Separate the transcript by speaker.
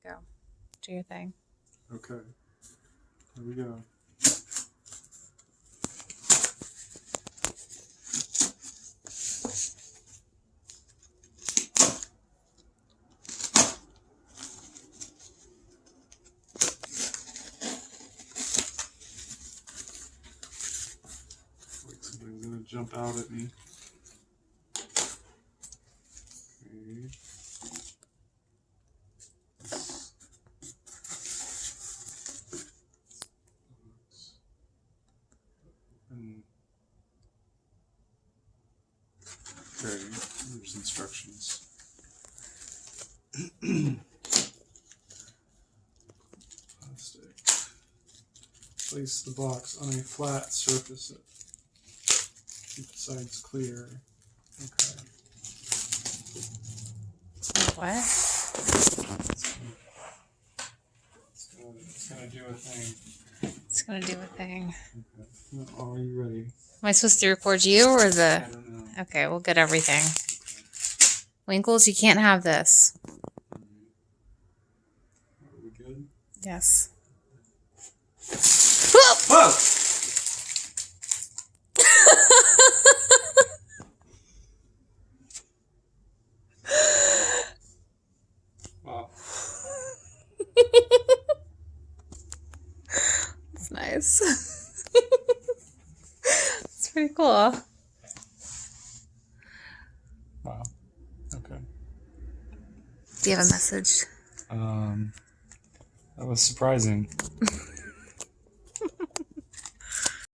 Speaker 1: Go. Do your thing.
Speaker 2: Okay. Here we go. Like something's gonna jump out at me. Okay. Okay, there's instructions. Plastic. Place the box on a flat surface. Keep the sides clear. Okay.
Speaker 1: What?
Speaker 2: It's gonna do a thing.
Speaker 1: It's gonna do a thing.
Speaker 2: Okay. Are you ready?
Speaker 1: Am I supposed to record you or
Speaker 2: I
Speaker 1: the?
Speaker 2: don't know.
Speaker 1: Okay, we'll get everything. Winkles, you can't have this.
Speaker 2: Are we good?
Speaker 1: Yes.
Speaker 2: Whoa! Wow.
Speaker 1: It's nice. It's pretty cool.
Speaker 2: Wow. Okay.
Speaker 1: Do you have a message?
Speaker 2: That was surprising.